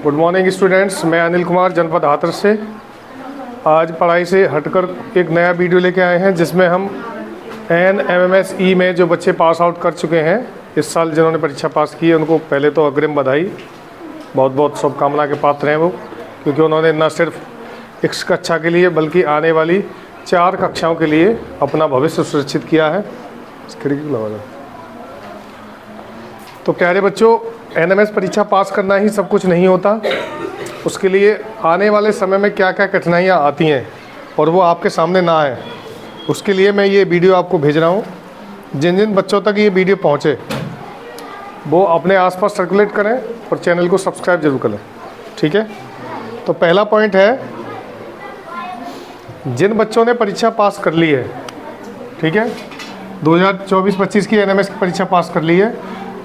Good morning students, मैं अनिल कुमार जनपद हाथरस से आज पढ़ाई से हटकर एक नया वीडियो लेके आए हैं जिसमें हम NMMS-E में जो बच्चे पास आउट कर चुके हैं इस साल, जिन्होंने परीक्षा पास की है, उनको पहले तो अग्रिम बधाई, बहुत बहुत शुभकामना के पात्र हैं वो, क्योंकि उन्होंने न सिर्फ इस कक्षा के लिए बल्कि आने वाली 4 कक्षाओं के लिए अपना भविष्य सुरक्षित किया है। खिड़की लगा दो। तो प्यारे बच्चों, NMS परीक्षा पास करना ही सब कुछ नहीं होता, उसके लिए आने वाले समय में क्या क्या कठिनाइयाँ आती हैं और वो आपके सामने ना आए, उसके लिए मैं ये वीडियो आपको भेज रहा हूँ। जिन जिन बच्चों तक ये वीडियो पहुँचे वो अपने आसपास सर्कुलेट करें और चैनल को सब्सक्राइब जरूर करें, ठीक है। तो पहला पॉइंट है, जिन बच्चों ने परीक्षा पास कर ली है, ठीक है, 2024-25 की NMS की परीक्षा पास कर ली है।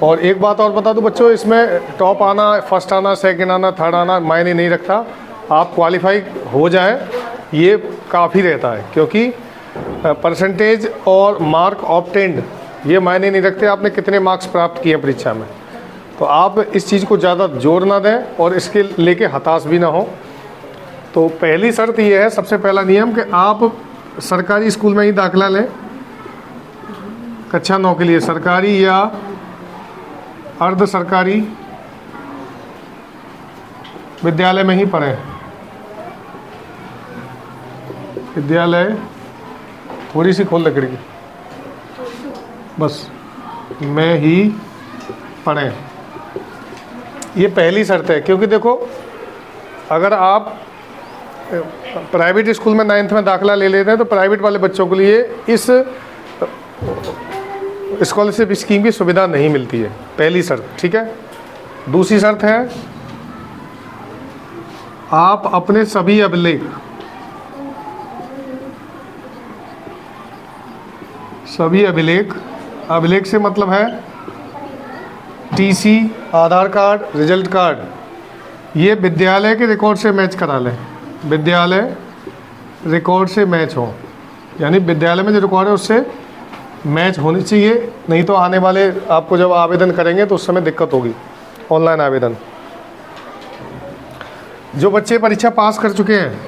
और एक बात और बता दूं बच्चों, इसमें टॉप आना, फर्स्ट आना, सेकंड आना, थर्ड आना मायने नहीं रखता। आप क्वालिफाई हो जाएं ये काफ़ी रहता है, क्योंकि परसेंटेज और मार्क ऑब्टेन्ड ये मायने नहीं रखते आपने कितने मार्क्स प्राप्त किए परीक्षा में। तो आप इस चीज़ को ज़्यादा जोर ना दें और इसके लेके हताश भी ना हो। तो पहली शर्त ये है, सबसे पहला नियम, कि आप सरकारी स्कूल में ही दाखिला लें। कक्षा 9 के लिए सरकारी या अर्ध सरकारी विद्यालय में ही पढ़ें। विद्यालय थोड़ी सी खोल लकड़ी की, बस में ही पढ़ें, ये पहली शर्त है। क्योंकि देखो, अगर आप प्राइवेट स्कूल में 9th में दाखिला ले लेते हैं तो प्राइवेट वाले बच्चों के लिए इस स्कॉलरशिप स्कीम की सुविधा नहीं मिलती है, पहली शर्त, ठीक है। दूसरी शर्त है, आप अपने सभी अभिलेख से मतलब है TC, आधार कार्ड, रिजल्ट कार्ड, ये विद्यालय के रिकॉर्ड से मैच करा लें। विद्यालय रिकॉर्ड से मैच हो, यानी विद्यालय में जो रिकॉर्ड है उससे मैच होनी चाहिए, नहीं तो आने वाले आपको जब आवेदन करेंगे तो उस समय दिक्कत होगी। ऑनलाइन आवेदन, जो बच्चे परीक्षा पास कर चुके हैं,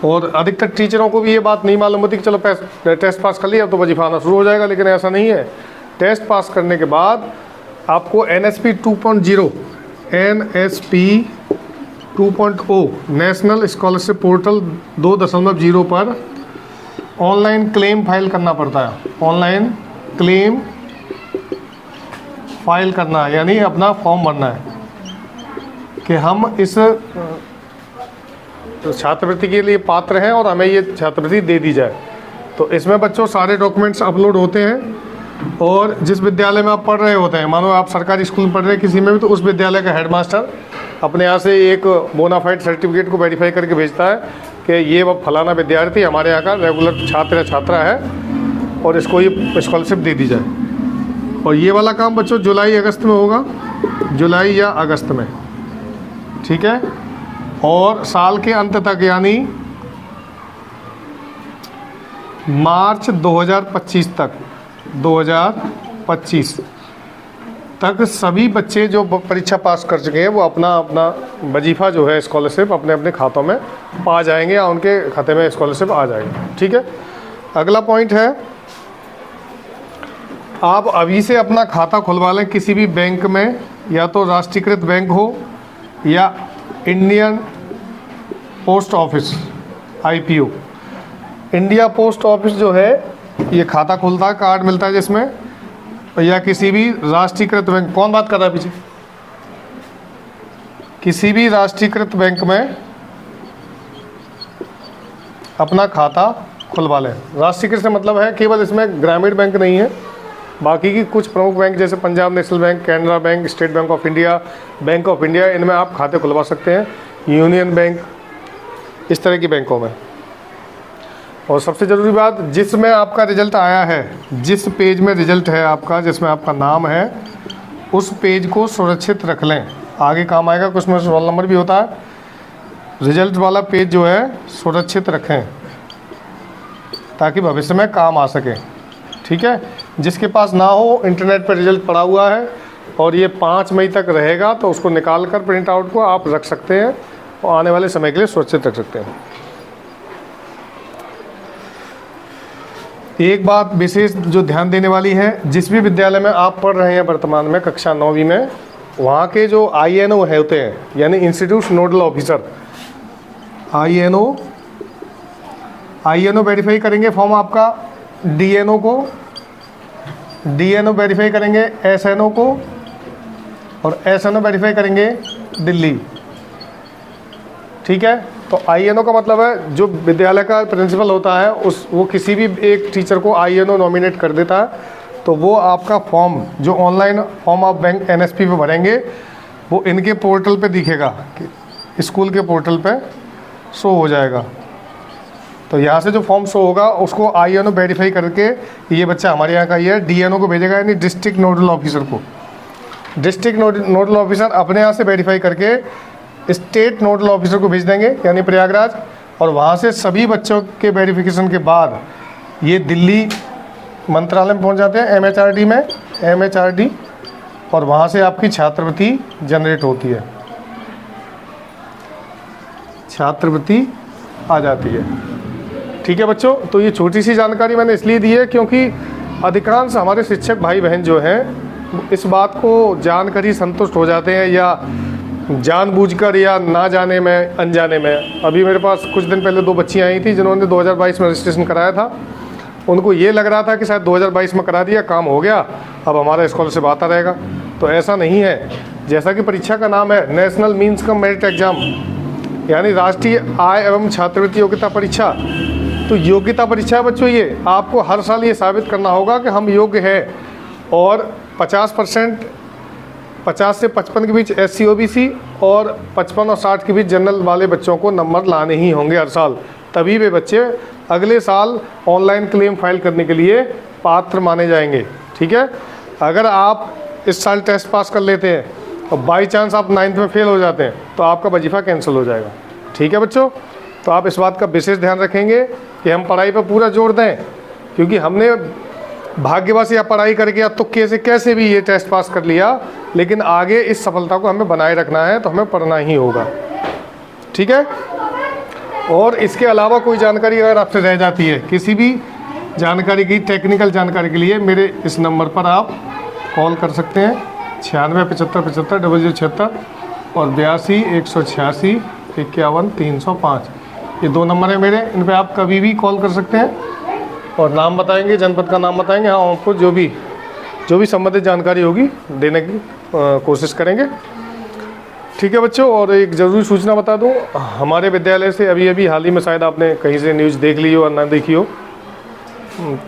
और अधिकतर टीचरों को भी ये बात नहीं मालूम होती कि चलो टेस्ट पास कर लिया अब तो वजीफा आना शुरू हो जाएगा, लेकिन ऐसा नहीं है। टेस्ट पास करने के बाद आपको NSP 2.0 नेशनल स्कॉलरशिप पोर्टल 2.0 पर ऑनलाइन क्लेम फाइल करना पड़ता है। ऑनलाइन क्लेम फाइल करना है, यानी अपना फॉर्म भरना है कि हम इस छात्रवृत्ति के लिए पात्र हैं और हमें ये छात्रवृत्ति दे दी जाए। तो इसमें बच्चों सारे डॉक्यूमेंट्स अपलोड होते हैं, और जिस विद्यालय में आप पढ़ रहे होते हैं, मानो आप सरकारी स्कूल में पढ़ रहे हैं किसी में भी, तो उस विद्यालय का हेडमास्टर अपने यहाँ से एक बोनाफाइड सर्टिफिकेट को वेरीफाई करके भेजता है कि ये वो फलाना विद्यार्थी हमारे यहाँ का रेगुलर छात्र या छात्रा है और इसको ये स्कॉलरशिप दे दी जाए। और ये वाला काम बच्चों जुलाई अगस्त में होगा, जुलाई या अगस्त में, ठीक है। और साल के अंत तक, यानी मार्च 2025 तक सभी बच्चे जो परीक्षा पास कर चुके हैं वो अपना वजीफा जो है स्कॉलरशिप अपने अपने खातों में पा जाएंगे, या उनके खाते में स्कॉलरशिप आ जाएगी, ठीक है। अगला पॉइंट है, आप अभी से अपना खाता खुलवा लें किसी भी बैंक में, या तो राष्ट्रीयकृत बैंक हो या Indian post office IPO। India post office जो है ये खाता खुलता है, कार्ड मिलता है जिसमें, या किसी भी राष्ट्रीयकृत बैंक, कौन बात कर रहा है पीछे, किसी भी राष्ट्रीयकृत बैंक में अपना खाता खुलवा लें। राष्ट्रीयकृत से मतलब है केवल इसमें ग्रामीण बैंक नहीं है, बाकी की कुछ प्रमुख बैंक जैसे Punjab national bank, Canara bank, state bank of India, bank of India, इनमें आप खाते खुलवा सकते हैं। यूनियन बैंक, इस तरह की बैंकों में। और सबसे ज़रूरी बात, जिसमें आपका रिजल्ट आया है, जिस पेज में रिजल्ट है आपका, जिसमें आपका नाम है, उस पेज को सुरक्षित रख लें, आगे काम आएगा। कुछ में रोल नंबर भी होता है, रिजल्ट वाला पेज जो है सुरक्षित रखें ताकि भविष्य में काम आ सके, ठीक है। जिसके पास ना हो, इंटरनेट पर रिजल्ट पड़ा हुआ है, और ये 5 मई तक रहेगा, तो उसको निकाल कर प्रिंट आउट को आप रख सकते हैं और आने वाले समय के लिए सुरक्षित रख सकते हैं। एक बात विशेष जो ध्यान देने वाली है, जिस भी विद्यालय में आप पढ़ रहे हैं वर्तमान में कक्षा 9वीं में, वहाँ के जो INO होते हैं यानी institute nodal officer, INO verify करेंगे फॉर्म आपका, DNO वेरीफाई करेंगे SNO को, और SNO वेरीफाई करेंगे दिल्ली। ठीक है, तो INO का मतलब है जो विद्यालय का प्रिंसिपल होता है वो किसी भी एक टीचर को INO नॉमिनेट कर देता है, तो वो आपका फॉर्म जो ऑनलाइन फॉर्म आप बैंक NSP पे भरेंगे वो इनके पोर्टल पे दिखेगा, कि स्कूल के पोर्टल पे शो हो जाएगा। तो यहाँ से जो फॉर्म शो होगा उसको INO वेरीफाई करके ये बच्चा हमारे यहाँ का ही है, DNO को भेजेगा यानी डिस्ट्रिक्ट नोडल ऑफिसर को। डिस्ट्रिक्ट नोडल ऑफिसर अपने यहाँ से वेरीफाई करके स्टेट नोडल ऑफिसर को भेज देंगे यानी प्रयागराज, और वहाँ से सभी बच्चों के वेरिफिकेशन के बाद ये दिल्ली मंत्रालय में पहुँच जाते हैं MHRD, और वहाँ से आपकी छात्रवृत्ति जनरेट होती है, छात्रवृत्ति आ जाती है। ठीक है बच्चों, तो ये छोटी सी जानकारी मैंने इसलिए दी है क्योंकि अधिकांश हमारे शिक्षक भाई बहन जो हैं इस बात को जानकर ही संतुष्ट हो जाते हैं, या जानबूझकर या ना जाने में अनजाने में। अभी मेरे पास कुछ दिन पहले 2 बच्चियाँ आई थी जिन्होंने 2022 में रजिस्ट्रेशन कराया था। उनको ये लग रहा था कि शायद 2022 में करा दिया, काम हो गया, अब हमारा स्कॉलरशिप आता रहेगा। तो ऐसा नहीं है। जैसा कि परीक्षा का नाम है national means cum merit exam, यानी राष्ट्रीय आय एवं छात्रवृत्ति योग्यता परीक्षा, तो योग्यता परीक्षा है बच्चों। ये आपको हर साल ये साबित करना होगा कि हम योग्य हैं, और 50% 50 से 55 के बीच SC OBC और 55 और 60 के बीच जनरल वाले बच्चों को नंबर लाने ही होंगे हर साल, तभी वे बच्चे अगले साल ऑनलाइन क्लेम फाइल करने के लिए पात्र माने जाएंगे। ठीक है, अगर आप इस साल टेस्ट पास कर लेते हैं और बाई चांस आप 9th में फेल हो जाते हैं तो आपका वजीफ़ा कैंसिल हो जाएगा। ठीक है बच्चों, तो आप इस बात का विशेष ध्यान रखेंगे कि हम पढ़ाई पर पूरा जोर दें, क्योंकि हमने भाग्यवश या पढ़ाई करके या तुक्के से कैसे भी ये टेस्ट पास कर लिया, लेकिन आगे इस सफलता को हमें बनाए रखना है तो हमें पढ़ना ही होगा। ठीक है, और इसके अलावा कोई जानकारी अगर आपसे रह जाती है, किसी भी जानकारी की टेक्निकल जानकारी के लिए मेरे इस नंबर पर आप कॉल कर सकते हैं 96 75 75 0076 और 82 186 51 305। ये 2 नंबर है मेरे, इन पे आप कभी भी कॉल कर सकते हैं और नाम बताएंगे, जनपद का नाम बताएंगे, हाँ आपको जो भी संबंधित जानकारी होगी देने की कोशिश करेंगे। ठीक है बच्चों, और एक ज़रूरी सूचना बता दूं, हमारे विद्यालय से अभी हाल ही में शायद आपने कहीं से न्यूज़ देख ली हो और ना देखी हो,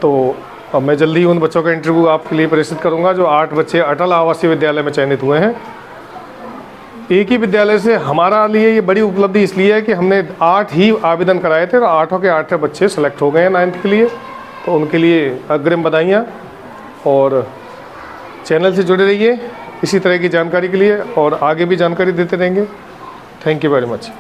तो अब मैं जल्दी ही उन बच्चों का इंटरव्यू आपके लिए प्रेषित करूंगा जो 8 बच्चे अटल आवासीय विद्यालय में चयनित हुए हैं। एक ही विद्यालय से हमारा लिए ये बड़ी उपलब्धि इसलिए है कि हमने 8 ही आवेदन कराए थे और 8 के 8 बच्चे सेलेक्ट हो गए हैं 9th के लिए, तो उनके लिए अग्रिम बधाइयाँ। और चैनल से जुड़े रहिए इसी तरह की जानकारी के लिए, और आगे भी जानकारी देते रहेंगे। Thank you very much.